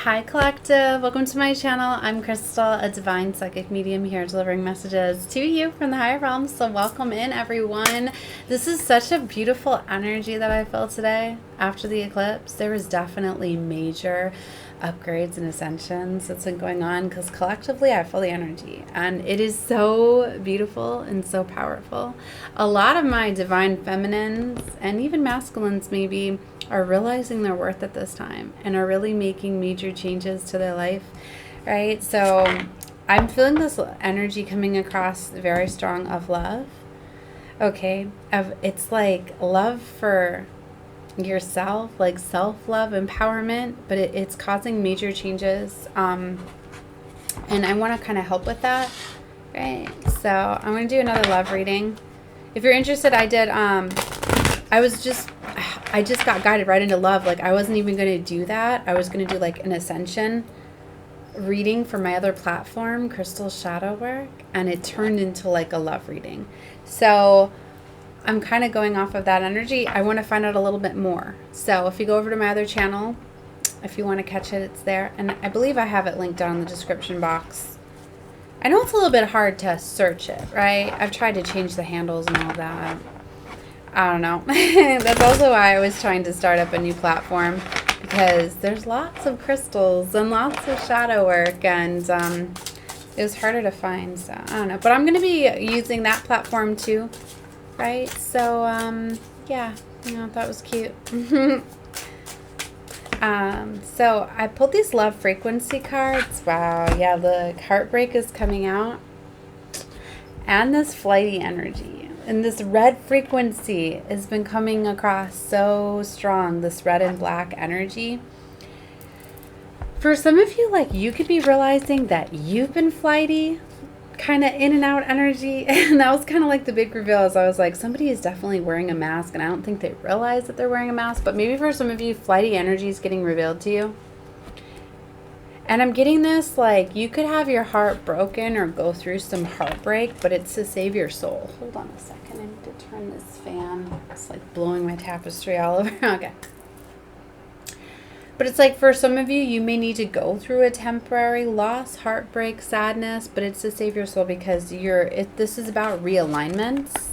Hi Collective, welcome to my channel. I'm Crystal, a divine psychic medium here delivering messages to you from the higher realms. So welcome in everyone. This is such a beautiful energy that I feel today after the eclipse. There was definitely major upgrades and ascensions that's been going on because collectively I feel the energy and it is so beautiful and so powerful. A lot of my divine feminines and even masculines maybe are realizing their worth at this time and are really making major changes to their life, right? So I'm feeling this energy coming across very strong of love, okay? It's like love for yourself, like self-love, empowerment, but it's causing major changes. And I want to kind of help with that, right? So I'm going to do another love reading. If you're interested, I just got guided right into love. Like I wasn't even going to do that. I was going to do like an ascension reading for my other platform, CrystalsShadowWork, and it turned into like a love reading. So I'm kind of going off of that energy. I want to find out a little bit more. So if you go over to my other channel, if you want to catch it, it's there. And I believe I have it linked down in the description box. I know it's a little bit hard to search it, right? I've tried to change the handles and all that. I don't know. That's also why I was trying to start up a new platform, because there's lots of crystals and lots of shadow work, and it was harder to find. So I don't know. But I'm going to be using that platform too. Right, so yeah, that was cute. So I pulled these love frequency cards. Wow, yeah, the heartbreak is coming out, and this flighty energy, and this red frequency has been coming across so strong. This red and black energy. For some of you, like, you could be realizing that you've been flighty, kind of in and out energy, and that was kind of like the big reveal. As I was like, somebody is definitely wearing a mask, and I don't think they realize that they're wearing a mask. But maybe for some of you, flighty energy is getting revealed to you. And I'm getting this, like, you could have your heart broken or go through some heartbreak, but it's to save your soul. Hold on a second, I need to turn this fan. It's like blowing my tapestry all over. Okay. But it's like for some of you, you may need to go through a temporary loss, heartbreak, sadness, but it's to save your soul, because this is about realignments.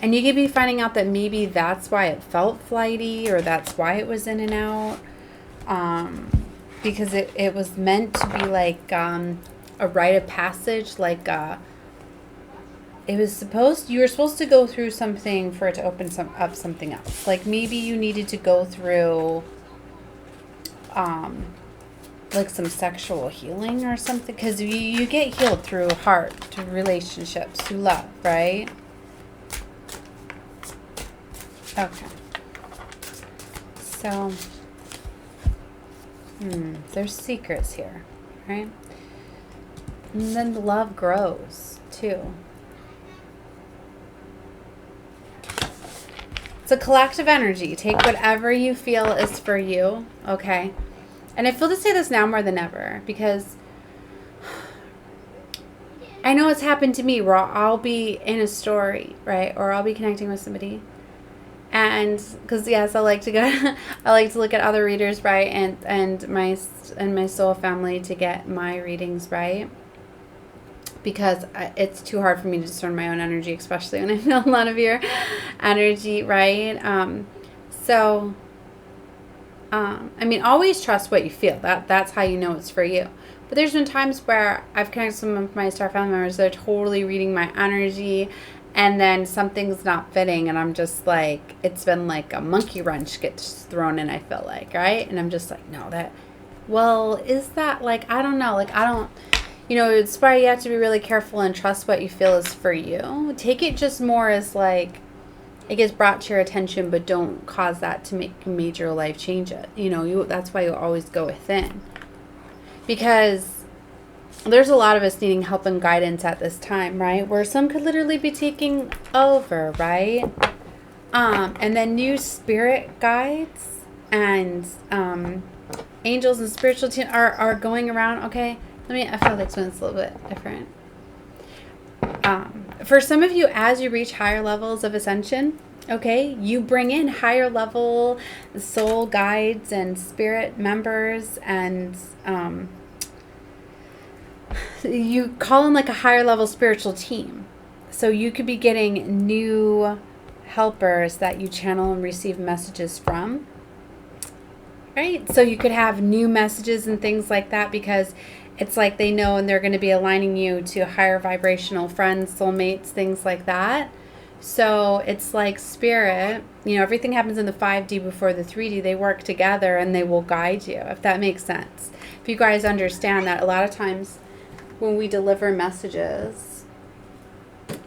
And you could be finding out that maybe that's why it felt flighty, or that's why it was in and out. Because it was meant to be like a rite of passage, like you were supposed to go through something for it to open up something else. Like maybe you needed to go through like some sexual healing or something, because you get healed through heart, through relationships, through love, right? Okay. So there's secrets here, right? And then the love grows too. It's a collective energy. Take whatever you feel is for you, okay? And I feel to say this now more than ever, because I know it's happened to me where I'll be in a story, right? Or I'll be connecting with somebody. And because yes, I like to look at other readers, right? And my soul family to get my readings, right? Because it's too hard for me to discern my own energy, especially when I feel a lot of your energy, right? I mean, always trust what you feel. That's how you know it's for you. But there's been times where I've connected with some of my star family members. They're totally reading my energy, and then something's not fitting, and I'm just like, it's been like a monkey wrench gets thrown in, I feel like, right? And I'm just like, no, is that like, I don't know, like, I don't, it's why you have to be really careful and trust what you feel is for you. Take it just more as like, it gets brought to your attention, but don't cause that to make major life changes. That's why you always go within. Because there's a lot of us needing help and guidance at this time, right? Where some could literally be taking over, right? And then new spirit guides and angels and spiritual team are going around, okay? I feel like this one's a little bit different. For some of you, as you reach higher levels of ascension, Okay, you bring in higher level soul guides and spirit members, and you call in like a higher level spiritual team. So you could be getting new helpers that you channel and receive messages from. Right? So you could have new messages and things like that, because it's like they know and they're going to be aligning you to higher vibrational friends, soulmates, things like that. So it's like spirit, everything happens in the 5D before the 3D. They work together and they will guide you, if that makes sense. If you guys understand that, a lot of times when we deliver messages,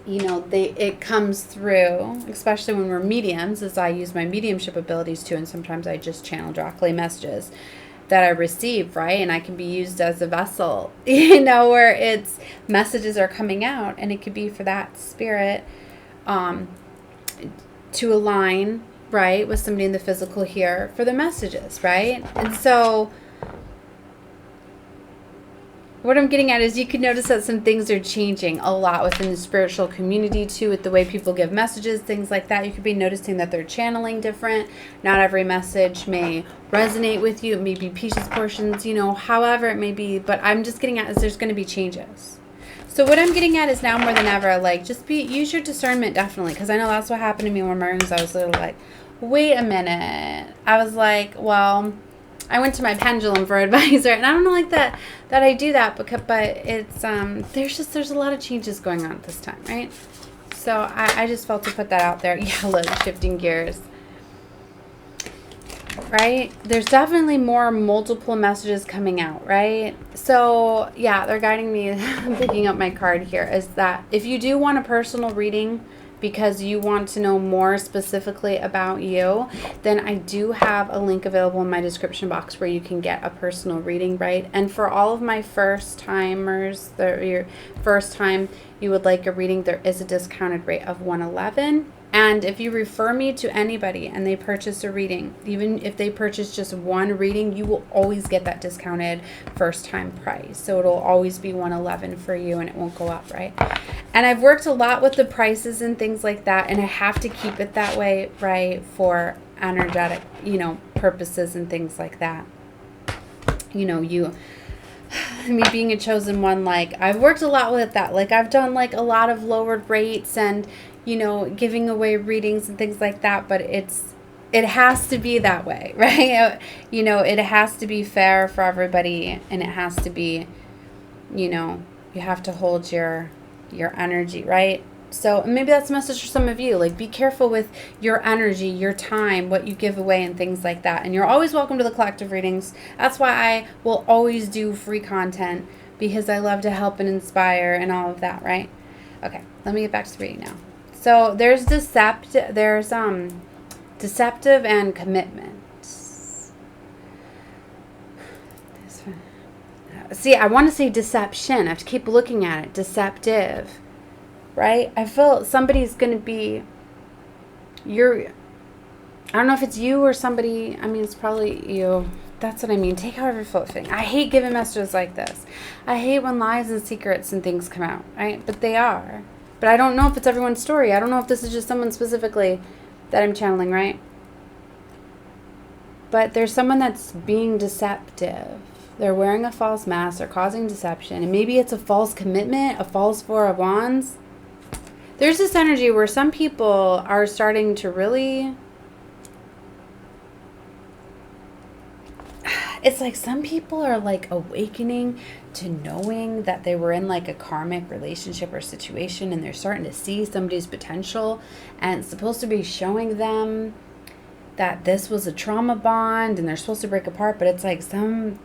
it comes through, especially when we're mediums, as I use my mediumship abilities too, and sometimes I just channel directly messages that I receive, right? And I can be used as a vessel, where it's messages are coming out, and it could be for that spirit to align, right, with somebody in the physical here for the messages, right? And so what I'm getting at is you can notice that some things are changing a lot within the spiritual community too, with the way people give messages, things like that. You could be noticing that they're channeling different. Not every message may resonate with you. It may be pieces, portions, however it may be. But I'm just getting at is there's going to be changes. So what I'm getting at is now more than ever, like, just use your discernment, definitely. Because I know that's what happened to me when my rings. I was literally like, wait a minute. I was like, well, I went to my pendulum for advice, right? And I don't know like that I do that, but it's there's a lot of changes going on at this time, right? So I just felt to put that out there. Yeah, look, shifting gears. Right? There's definitely multiple messages coming out, right? So yeah, they're guiding me. I'm picking up my card here, is that if you do want a personal reading because you want to know more specifically about you, then I do have a link available in my description box where you can get a personal reading, right? And for all of my first timers, your first time you would like a reading, there is a discounted rate of $111. And if you refer me to anybody and they purchase a reading, even if they purchase just one reading, you will always get that discounted first time price. So it'll always be $111 for you, and it won't go up, right? And I've worked a lot with the prices and things like that, and I have to keep it that way, right, for energetic, purposes and things like that. Me being a chosen one, like, I've worked a lot with that. Like, I've done like a lot of lowered rates and giving away readings and things like that, but it has to be that way, right? It has to be fair for everybody, and it has to be, you have to hold your energy, right? So maybe that's a message for some of you. Like, be careful with your energy, your time, what you give away and things like that. And you're always welcome to the collective readings. That's why I will always do free content, because I love to help and inspire and all of that, right? Okay, let me get back to the reading now. So there's deceptive and commitment. See, I want to say deception. I have to keep looking at it. Deceptive, right? I feel somebody's going to be I don't know if it's you or somebody. I mean, it's probably you. That's what I mean. Take however you feel fitting. I hate giving messages like this. I hate when lies and secrets and things come out, right? But they are. But I don't know if it's everyone's story. I don't know if this is just someone specifically that I'm channeling, right? But there's someone that's being deceptive. They're wearing a false mask. They're causing deception. And maybe it's a false commitment, a false Four of Wands. There's this energy where some people are starting to really... It's like some people are like awakening to knowing that they were in like a karmic relationship or situation, and they're starting to see somebody's potential, and it's supposed to be showing them that this was a trauma bond and they're supposed to break apart, but it's like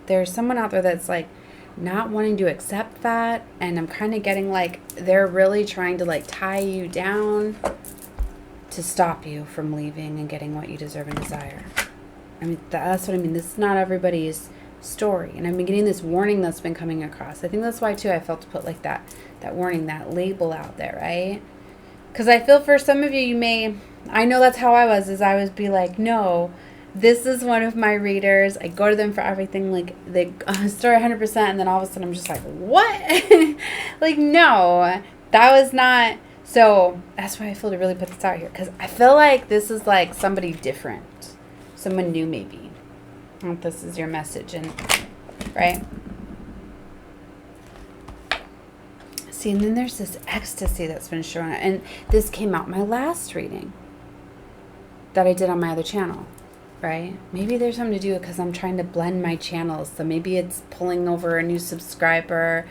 there's someone out there that's like not wanting to accept that, and I'm kind of getting like they're really trying to like tie you down to stop you from leaving and getting what you deserve and desire. I mean, that's what I mean. This is not everybody's story. And I've been getting this warning that's been coming across. I think that's why, too, I felt to put like that warning, that label out there, right? Because I feel for some of you, I know that's how I was, is I would be like, no, this is one of my readers. I go to them for everything. Like, they story 100%. And then all of a sudden I'm just like, what? Like, no, that was not So that's why I feel to really put this out here, because I feel like this is like somebody different, someone new maybe. I hope this is your message, and right? See, and then there's this ecstasy that's been showing up, and this came out in my last reading that I did on my other channel, right? Maybe there's something to do because I'm trying to blend my channels, so maybe it's pulling over a new subscriber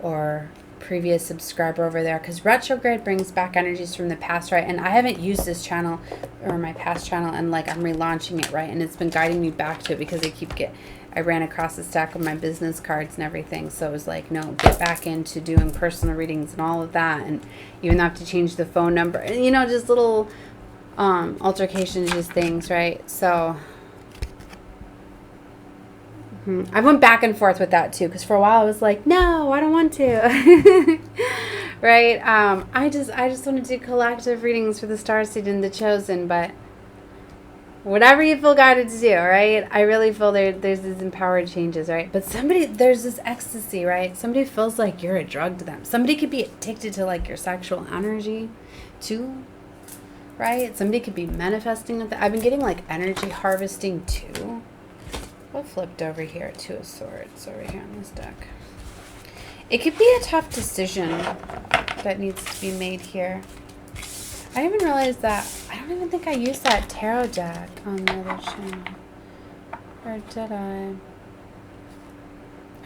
or previous subscriber over there, because retrograde brings back energies from the past, right? And I haven't used this channel or my past channel, and like I'm relaunching it, right? And it's been guiding me back to it because I ran across a stack of my business cards and everything, so it was like, no, get back into doing personal readings and all of that, and even though I have to change the phone number, and, you know, just little altercations, just things, right? So I went back and forth with that too, because for a while I was like, no, I don't want to. Right? I just want to do collective readings for the starseed and the chosen, but whatever you feel guided to do, right? I really feel there's these empowered changes, right? But there's this ecstasy, right? Somebody feels like you're a drug to them. Somebody could be addicted to like your sexual energy too, right? Somebody could be manifesting with that. I've been getting like energy harvesting too. What flipped over here? Two of Swords over here on this deck. It could be a tough decision that needs to be made here. I even realized that I don't even think I used that tarot deck on the other channel. Or did I?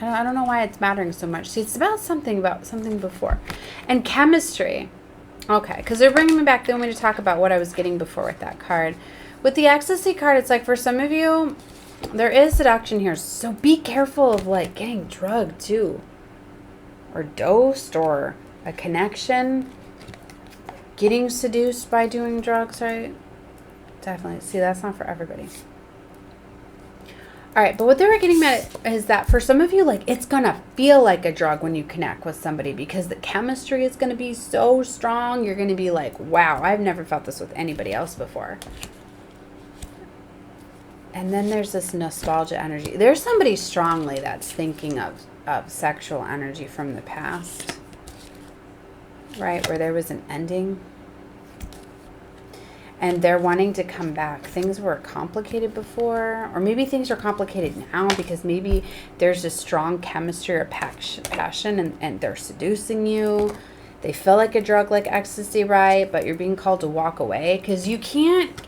I don't know why it's mattering so much. See, it's about something before. And chemistry. Okay, because they're bringing me back. They want me to talk about what I was getting before with that card. With the Ecstasy card, it's like for some of you, there is seduction here, so be careful of like getting drugged too, or dosed, or a connection, getting seduced by doing drugs, right? Definitely. See, that's not for everybody. All right, but what they were getting at is that for some of you, like, it's gonna feel like a drug when you connect with somebody, because the chemistry is gonna be so strong. You're gonna be like, wow, I've never felt this with anybody else before. And then there's this nostalgia energy. There's somebody strongly that's thinking of sexual energy from the past, right? Where there was an ending. And they're wanting to come back. Things were complicated before, or maybe things are complicated now because maybe there's a strong chemistry or passion, and they're seducing you. They feel like a drug like ecstasy, right? But you're being called to walk away because you can't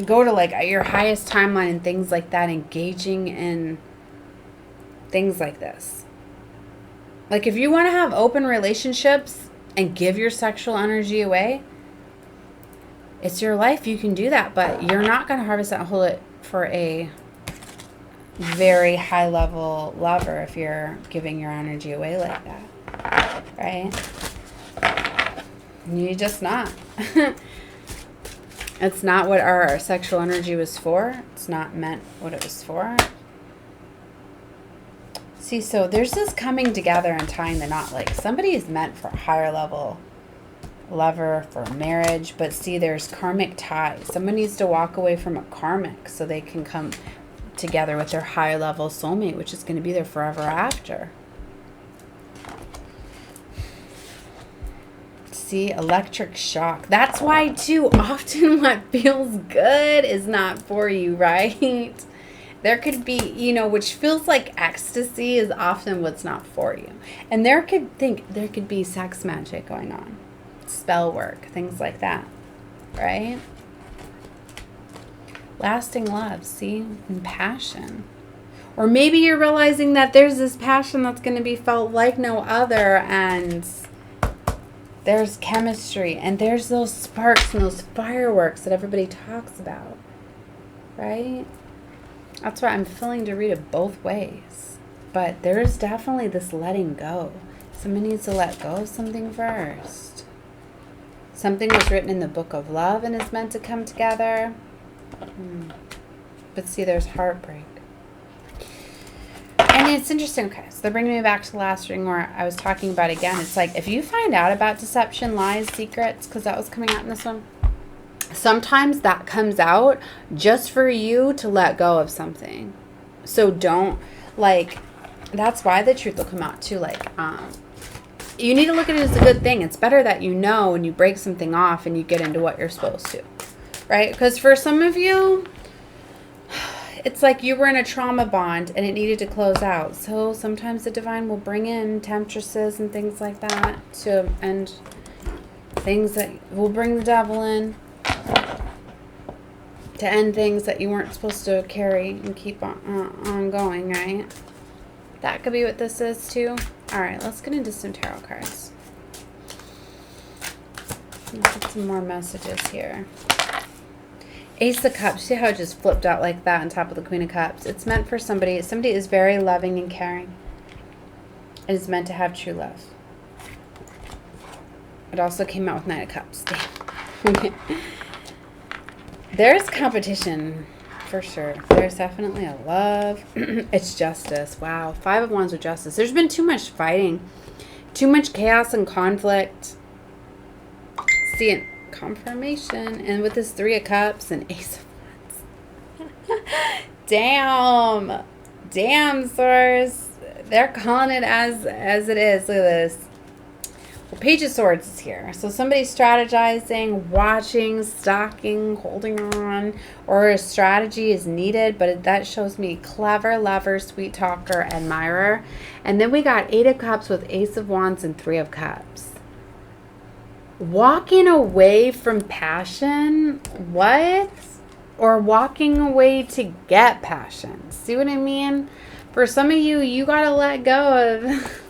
go to like your highest timeline and things like that, engaging in things like this. Like if you want to have open relationships and give your sexual energy away, it's your life. You can do that, but you're not going to harvest that and hold it for a very high level lover if you're giving your energy away like that, right? You're just not. It's not what our sexual energy was for. It's not meant what it was for. See, so there's this coming together and tying the knot. Like somebody is meant for a higher level lover, for marriage. But see, there's karmic ties. Someone needs to walk away from a karmic so they can come together with their higher level soulmate, which is going to be there forever after. See, electric shock. That's why, too, often what feels good is not for you, right? There could be, you know, which feels like ecstasy is often what's not for you. And there could be sex magic going on. Spell work, things like that, right? Lasting love, see, and passion. Or maybe you're realizing that there's this passion that's going to be felt like no other, and there's chemistry, and there's those sparks and those fireworks that everybody talks about, right? That's why I'm feeling to read it both ways. But there is definitely this letting go. Someone needs to let go of something first. Something was written in the book of love and is meant to come together. But see, there's heartbreak. And it's interesting. Okay, so they're bringing me back to the last reading where I was talking about again. It's like if you find out about deception, lies, secrets, because that was coming out in this one. Sometimes that comes out just for you to let go of something. So don't, like, that's why the truth will come out too. Like, you need to look at it as a good thing. It's better that you know and you break something off and you get into what you're supposed to, right? Because for some of you, it's like you were in a trauma bond and it needed to close out. So sometimes the divine will bring in temptresses and things like that to end things that will bring the devil in to end things that you weren't supposed to carry and keep on going, right? That could be what this is too. All right, let's get into some tarot cards. Let's get some more messages here. Ace of Cups. See how it just flipped out like that on top of the Queen of Cups? It's meant for somebody. Somebody is very loving and caring. It is meant to have true love. It also came out with Knight of Cups. Damn. There's competition for sure. There's definitely a love. It's justice. Wow. 5 of Wands with justice. There's been too much fighting. Too much chaos and conflict. See it. Confirmation. And with this 3 of Cups and Ace of Wands. Damn. Damn, Source. They're calling it as it is. Look at this. Well, Page of Swords is here. So somebody's strategizing, watching, stalking, holding on, or a strategy is needed, but that shows me clever, lover, sweet talker, admirer. And then we got 8 of Cups with Ace of Wands and 3 of Cups. Walking away from passion? What? Or walking away to get passion? See what I mean? For some of you, you gotta let go of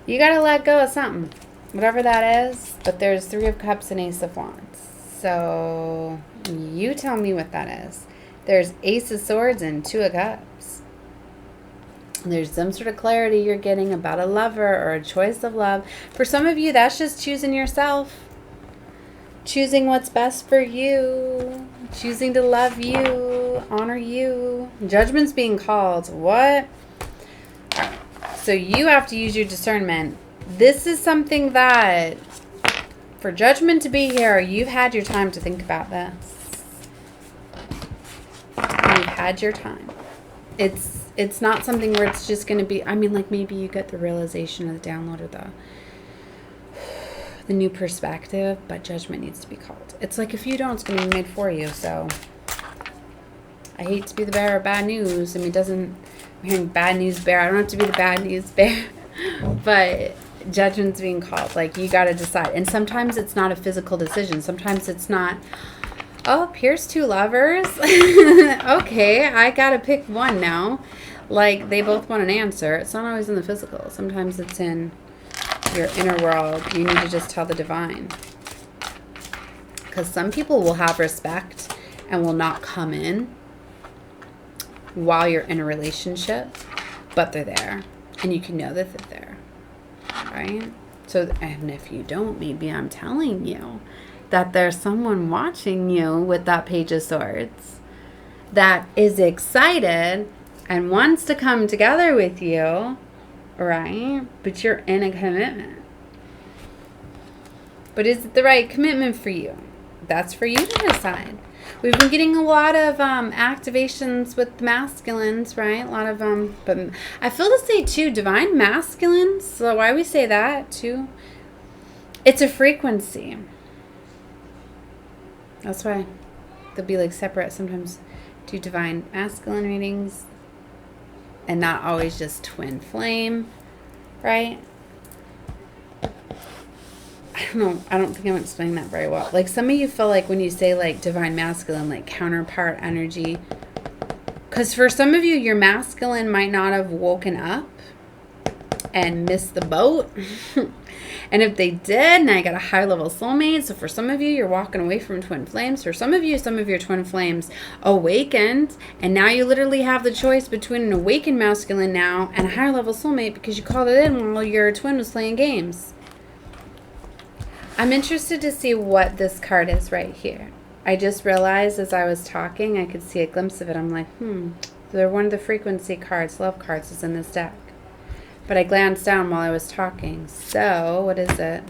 you gotta let go of something, whatever that is. But there's 3 of Cups and Ace of Wands. So you tell me what that is. There's Ace of Swords and 2 of Cups. There's some sort of clarity you're getting about a lover or a choice of love. For some of you, that's just choosing yourself. Choosing what's best for you. Choosing to love you. Honor you. Judgment's being called. What? So you have to use your discernment. This is something that, for judgment to be here, you've had your time to think about this. You've had your time. It's not something where it's just going to be, I mean, like maybe you get the realization or the download or the new perspective, but judgment needs to be called. It's like if you don't, it's going to be made for you. So I hate to be the bearer of bad news. I mean, I'm hearing bad news bear. I don't have to be the bad news bear, but judgment's being called. Like you got to decide. And sometimes it's not a physical decision. Sometimes it's not, oh, here's 2 lovers. Okay, I got to pick one now. Like they both want an answer. It's not always in the physical. Sometimes it's in your inner world. You need to just tell the divine. Because some people will have respect and will not come in while you're in a relationship, but they're there. And you can know that they're there. Right? So, and if you don't, maybe I'm telling you that there's someone watching you with that Page of Swords that is excited and wants to come together with you, right? But you're in a commitment. But is it the right commitment for you? That's for you to decide. We've been getting a lot of activations with masculines, right? A lot of but I feel to say too, divine masculines. So why we say that too? It's a frequency. That's why they'll be like separate. Sometimes do divine masculine readings, and not always just twin flame, right? I don't know. I don't think I'm explaining that very well. Like some of you feel like when you say like divine masculine, like counterpart energy. Because for some of you, your masculine might not have woken up and missed the boat. And if they did, now you got a high level soulmate. So for some of you, you're walking away from twin flames. For some of you, some of your twin flames awakened. And now you literally have the choice between an awakened masculine now and a higher level soulmate because you called it in while your twin was playing games. I'm interested to see what this card is right here. I just realized as I was talking, I could see a glimpse of it. I'm like, they're one of the frequency cards, love cards is in this deck. But I glanced down while I was talking. So, what is it?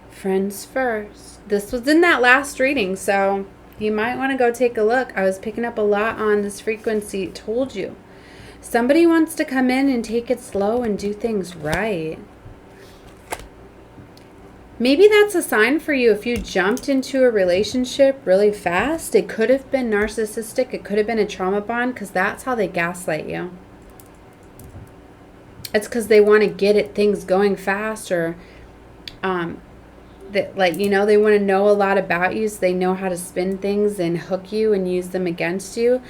Friends first. This was in that last reading, so you might want to go take a look. I was picking up a lot on this frequency. Told you. Somebody wants to come in and take it slow and do things right. Maybe that's a sign for you. If you jumped into a relationship really fast, it could have been narcissistic. It could have been a trauma bond, because that's how they gaslight you. It's because they want to get things going fast, or that, like, you know, they want to know a lot about you, so they know how to spin things and hook you and use them against you.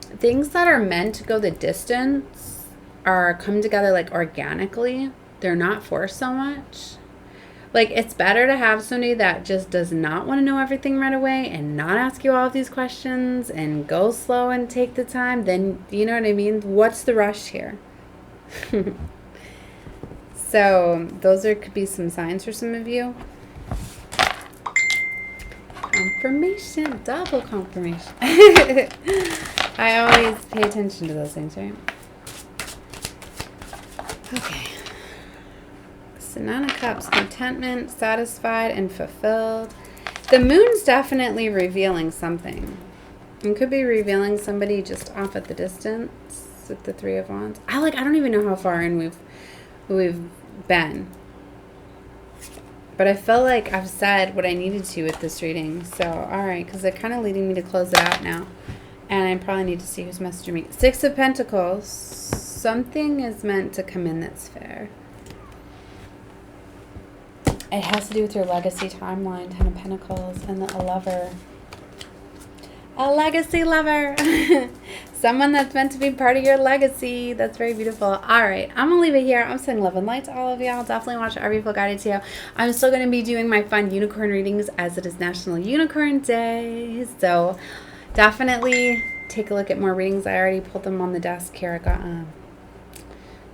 Things that are meant to go the distance are come together like organically. They're not forced so much. Like, it's better to have somebody that just does not want to know everything right away and not ask you all of these questions and go slow and take the time. Then, you know what I mean? What's the rush here? So those could be some signs for some of you. Confirmation, double confirmation. I always pay attention to those things, right? Okay. So Nine of Cups, contentment, satisfied, and fulfilled. The moon's definitely revealing something. It could be revealing somebody just off at the distance with the Three of Wands. I don't even know how far in we've been. But I feel like I've said what I needed to with this reading. So, all right, because they're kind of leading me to close it out now. And I probably need to see who's messaging me. Six of Pentacles. Something is meant to come in that's fair. It has to do with your legacy timeline. Ten of Pentacles and a lover. A legacy lover. Someone that's meant to be part of your legacy. That's very beautiful. All right, I'm gonna leave it here. I'm sending love and light to all of y'all. Definitely watch Every Full Guided Tarot. I'm still gonna be doing my fun unicorn readings as it is National Unicorn Day. So definitely take a look at more readings. I already pulled them on the desk here. I got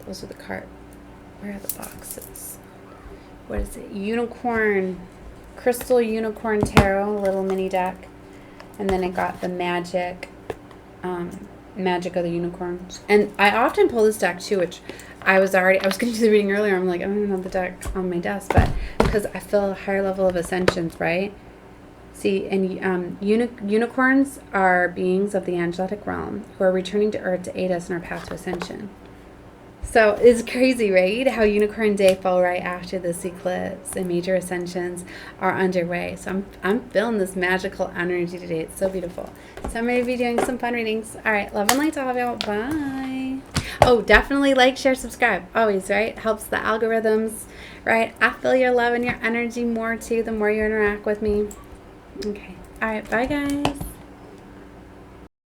those are the card. Where are the boxes? What is it? Unicorn, Crystal Unicorn Tarot, little mini deck. And then I got the Magic of the Unicorns. And I often pull this deck too, which I was going to do the reading earlier. I'm like, I don't even have the deck on my desk, but because I feel a higher level of ascensions, right? See, and unicorns are beings of the angelic realm who are returning to Earth to aid us in our path to ascension. So it's crazy, right? How Unicorn Day fell right after this eclipse and major ascensions are underway. So I'm feeling this magical energy today. It's so beautiful. So I'm going to be doing some fun readings. All right. Love and light to all of y'all. Bye. Oh, definitely like, share, subscribe. Always, right? Helps the algorithms, right? I feel your love and your energy more too the more you interact with me. Okay. All right. Bye, guys.